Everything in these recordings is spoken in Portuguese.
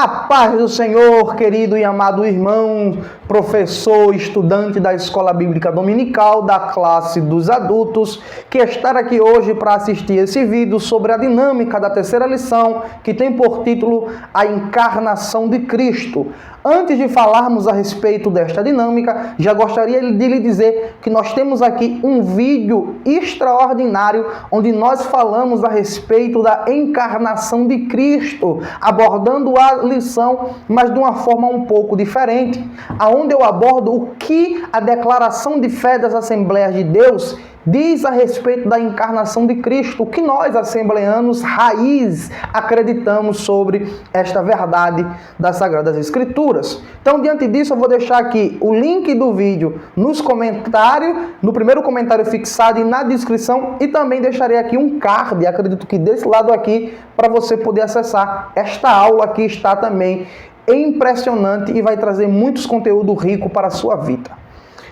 A paz do Senhor, querido e amado irmão, professor, estudante da Escola Bíblica Dominical da classe dos adultos, que está aqui hoje para assistir esse vídeo sobre a dinâmica da terceira lição, que tem por título A Encarnação de Cristo. Antes de falarmos a respeito desta dinâmica, já gostaria de lhe dizer que nós temos aqui um vídeo extraordinário onde nós falamos a respeito da encarnação de Cristo, abordando a lição, mas de uma forma um pouco diferente, aonde eu abordo o que a declaração de fé das Assembleias de Deus diz a respeito da encarnação de Cristo, o que nós, assembleanos raiz, acreditamos sobre esta verdade das Sagradas Escrituras. Então, diante disso, eu vou deixar aqui o link do vídeo nos comentários, no primeiro comentário fixado e na descrição, e também deixarei aqui um card, acredito que desse lado aqui, para você poder acessar. Esta aula aqui está também impressionante e vai trazer muitos conteúdos ricos para a sua vida.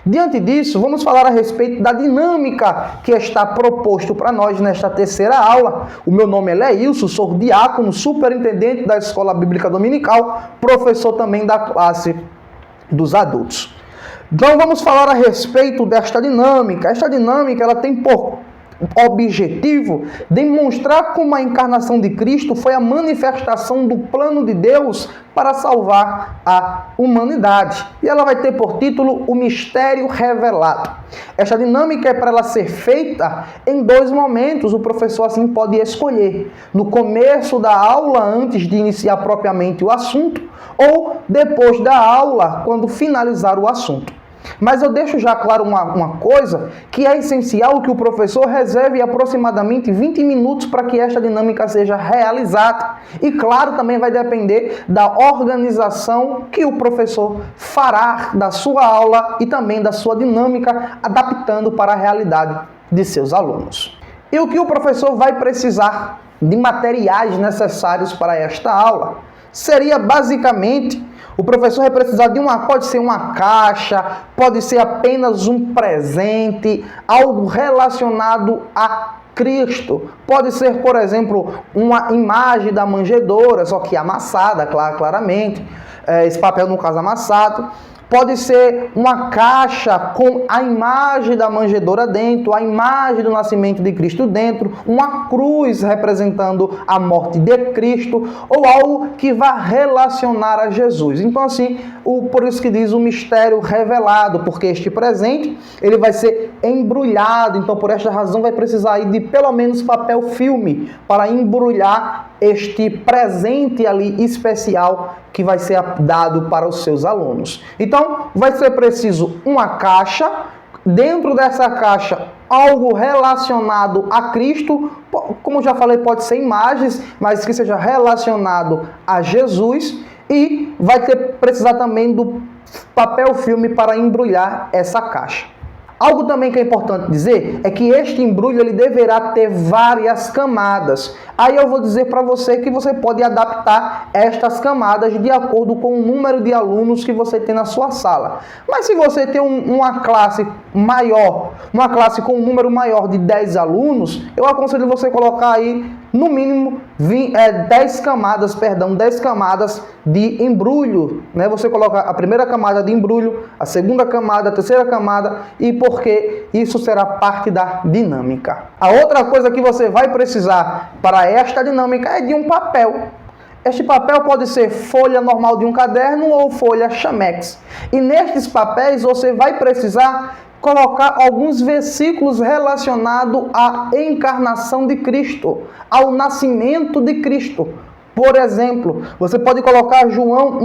Diante disso, vamos falar a respeito da dinâmica que está proposto para nós nesta terceira aula. O meu nome é Leilson, sou diácono, superintendente da Escola Bíblica Dominical, professor também da classe dos adultos. Então vamos falar a respeito desta dinâmica. Esta dinâmica ela tem por objetivo demonstrar como a encarnação de Cristo foi a manifestação do plano de Deus para salvar a humanidade. E ela vai ter por título o mistério revelado. Esta dinâmica é para ela ser feita em dois momentos, o professor assim pode escolher. No começo da aula, antes de iniciar propriamente o assunto, ou depois da aula, quando finalizar o assunto. Mas eu deixo já claro uma coisa, que é essencial que o professor reserve aproximadamente 20 minutos para que esta dinâmica seja realizada. E claro, também vai depender da organização que o professor fará da sua aula e também da sua dinâmica, adaptando para a realidade de seus alunos. E o que o professor vai precisar de materiais necessários para esta aula? Seria basicamente... O professor vai precisar de pode ser uma caixa, pode ser apenas um presente, algo relacionado a Cristo. Pode ser, por exemplo, uma imagem da manjedoura, só que amassada, claramente. Esse papel, no caso, amassado. Pode ser uma caixa com a imagem da manjedoura dentro, a imagem do nascimento de Cristo dentro, uma cruz representando a morte de Cristo, ou algo que vá relacionar a Jesus. Então, assim, por isso que diz o mistério revelado, porque este presente ele vai ser embrulhado. Então, por esta razão, vai precisar aí de pelo menos papel filme para embrulhar este presente ali especial que vai ser dado para os seus alunos. Então, vai ser preciso uma caixa, dentro dessa caixa algo relacionado a Cristo, como já falei, pode ser imagens, mas que seja relacionado a Jesus, e vai precisar também do papel filme para embrulhar essa caixa. Algo também que é importante dizer é que este embrulho ele deverá ter várias camadas. Aí eu vou dizer para você que você pode adaptar estas camadas de acordo com o número de alunos que você tem na sua sala. Mas se você tem uma classe maior, uma classe com um número maior de 10 alunos, eu aconselho você colocar aí no mínimo 10 camadas de embrulho, né? Você coloca a primeira camada de embrulho, a segunda camada, a terceira camada, e porque isso será parte da dinâmica. A outra coisa que você vai precisar para esta dinâmica é de um papel. Este papel pode ser folha normal de um caderno ou folha chamex. E nestes papéis você vai precisar colocar alguns versículos relacionados à encarnação de Cristo, ao nascimento de Cristo. Por exemplo, você pode colocar João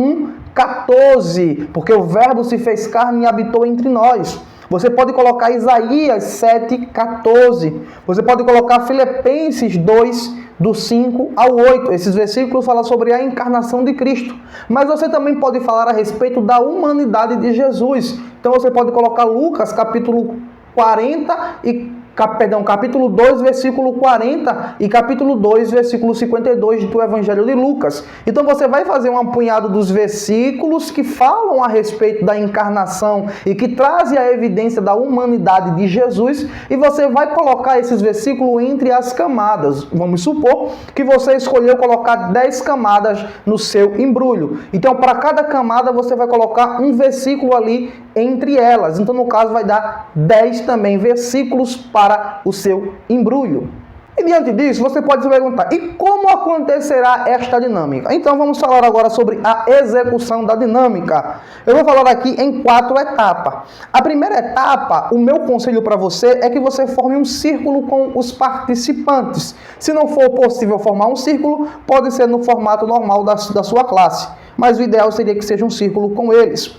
1,14, porque o Verbo se fez carne e habitou entre nós. Você pode colocar Isaías 7,14. Você pode colocar Filipenses 2, do 5 ao 8. Esses versículos falam sobre a encarnação de Cristo. Mas você também pode falar a respeito da humanidade de Jesus. Então você pode colocar Lucas capítulo 40 e capítulo 2, versículo 40 e capítulo 2, versículo 52 do Evangelho de Lucas. Então você vai fazer um apanhado dos versículos que falam a respeito da encarnação e que trazem a evidência da humanidade de Jesus, e você vai colocar esses versículos entre as camadas. Vamos supor que você escolheu colocar 10 camadas no seu embrulho. Então, para cada camada, você vai colocar um versículo ali entre elas. Então, no caso, vai dar 10 também versículos para o seu embrulho. E diante disso, você pode se perguntar, e como acontecerá esta dinâmica? Então, vamos falar agora sobre a execução da dinâmica. Eu vou falar aqui em 4 etapas. A primeira etapa, o meu conselho para você é que você forme um círculo com os participantes. Se não for possível formar um círculo, pode ser no formato normal da sua classe. Mas o ideal seria que seja um círculo com eles.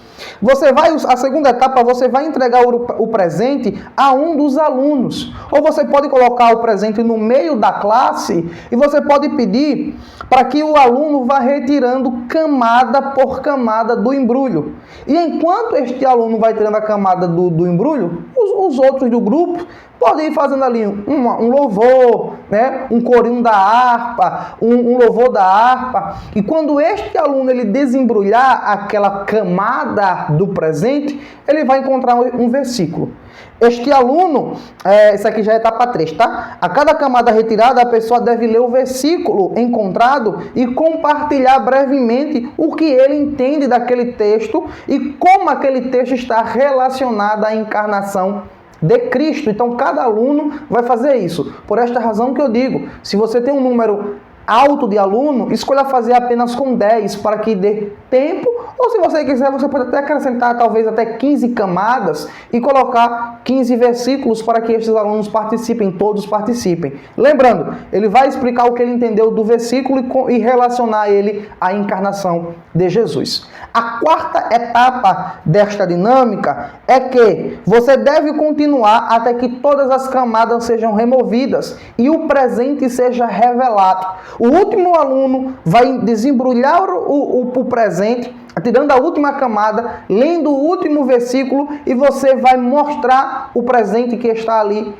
A segunda etapa, você vai entregar o presente a um dos alunos. Ou você pode colocar o presente no meio da classe e você pode pedir para que o aluno vá retirando camada por camada do embrulho. E enquanto este aluno vai tirando a camada do embrulho, os outros do grupo podem ir fazendo ali um louvor, né? Um corinho da harpa, um louvor da harpa. E quando este aluno ele desembrulhar aquela camada do presente, ele vai encontrar um versículo. Este aluno, isso aqui já é etapa 3, tá? A cada camada retirada, a pessoa deve ler o versículo encontrado e compartilhar brevemente o que ele entende daquele texto e como aquele texto está relacionado à encarnação de Cristo. Então, cada aluno vai fazer isso. Por esta razão que eu digo, se você tem um número alto de aluno, escolha fazer apenas com 10 para que dê tempo, ou se você quiser, você pode até acrescentar talvez até 15 camadas e colocar 15 versículos para que estes alunos participem, todos participem. Lembrando, ele vai explicar o que ele entendeu do versículo e relacionar ele à encarnação de Jesus. A quarta etapa desta dinâmica é que você deve continuar até que todas as camadas sejam removidas e o presente seja revelado. O último aluno vai desembrulhar o presente, tirando a última camada, lendo o último versículo, e você vai mostrar o presente que está ali,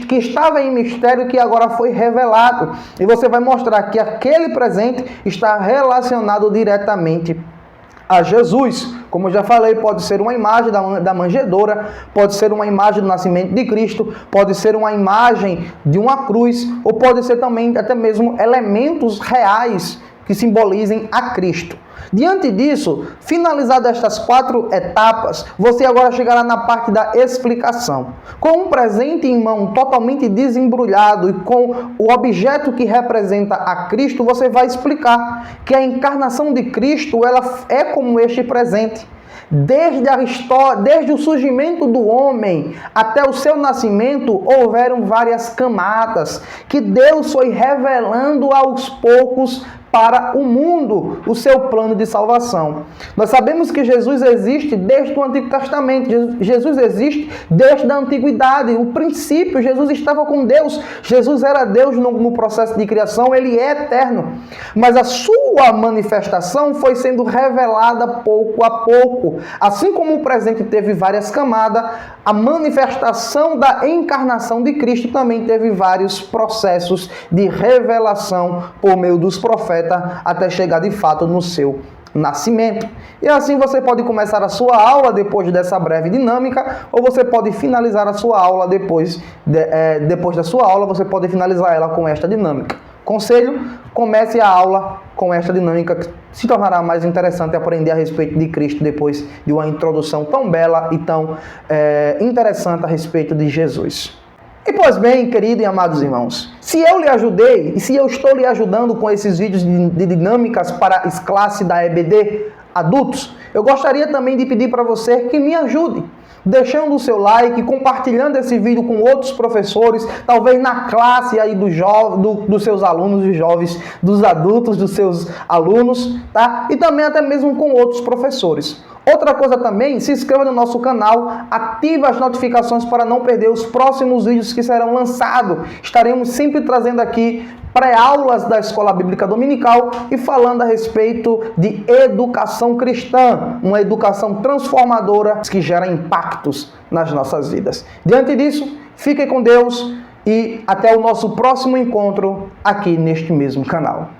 que estava em mistério, que agora foi revelado. E você vai mostrar que aquele presente está relacionado diretamente a Jesus. Como eu já falei, pode ser uma imagem da manjedoura, pode ser uma imagem do nascimento de Cristo, pode ser uma imagem de uma cruz, ou pode ser também até mesmo elementos reais que simbolizem a Cristo. Diante disso, finalizadas estas 4 etapas, você agora chegará na parte da explicação. Com um presente em mão totalmente desembrulhado e com o objeto que representa a Cristo, você vai explicar que a encarnação de Cristo ela é como este presente. Desde o surgimento do homem até o seu nascimento, houveram várias camadas que Deus foi revelando aos poucos para o mundo o seu plano de salvação. Nós sabemos que Jesus existe desde o Antigo Testamento, Jesus existe desde a Antiguidade. O princípio, Jesus estava com Deus, Jesus era Deus no processo de criação, ele é eterno. Mas a sua manifestação foi sendo revelada pouco a pouco. Assim como o presente teve várias camadas, a manifestação da encarnação de Cristo também teve vários processos de revelação por meio dos profetas, até chegar de fato no seu nascimento. E assim você pode começar a sua aula depois dessa breve dinâmica, ou você pode finalizar a sua aula depois da sua aula, você pode finalizar ela com esta dinâmica. Conselho, comece a aula com esta dinâmica, que se tornará mais interessante aprender a respeito de Cristo depois de uma introdução tão bela e tão interessante a respeito de Jesus. E pois bem, queridos e amados irmãos, se eu lhe ajudei e se eu estou lhe ajudando com esses vídeos de dinâmicas para a classe da EBD adultos, eu gostaria também de pedir para você que me ajude, deixando o seu like, compartilhando esse vídeo com outros professores, talvez na classe aí dos seus alunos, dos jovens, dos adultos, dos seus alunos, tá? E também até mesmo com outros professores. Outra coisa também, se inscreva no nosso canal, ative as notificações para não perder os próximos vídeos que serão lançados. Estaremos sempre trazendo aqui pré-aulas da Escola Bíblica Dominical e falando a respeito de educação cristã, uma educação transformadora que gera impacto impactos nas nossas vidas. Diante disso, fiquem com Deus e até o nosso próximo encontro aqui neste mesmo canal.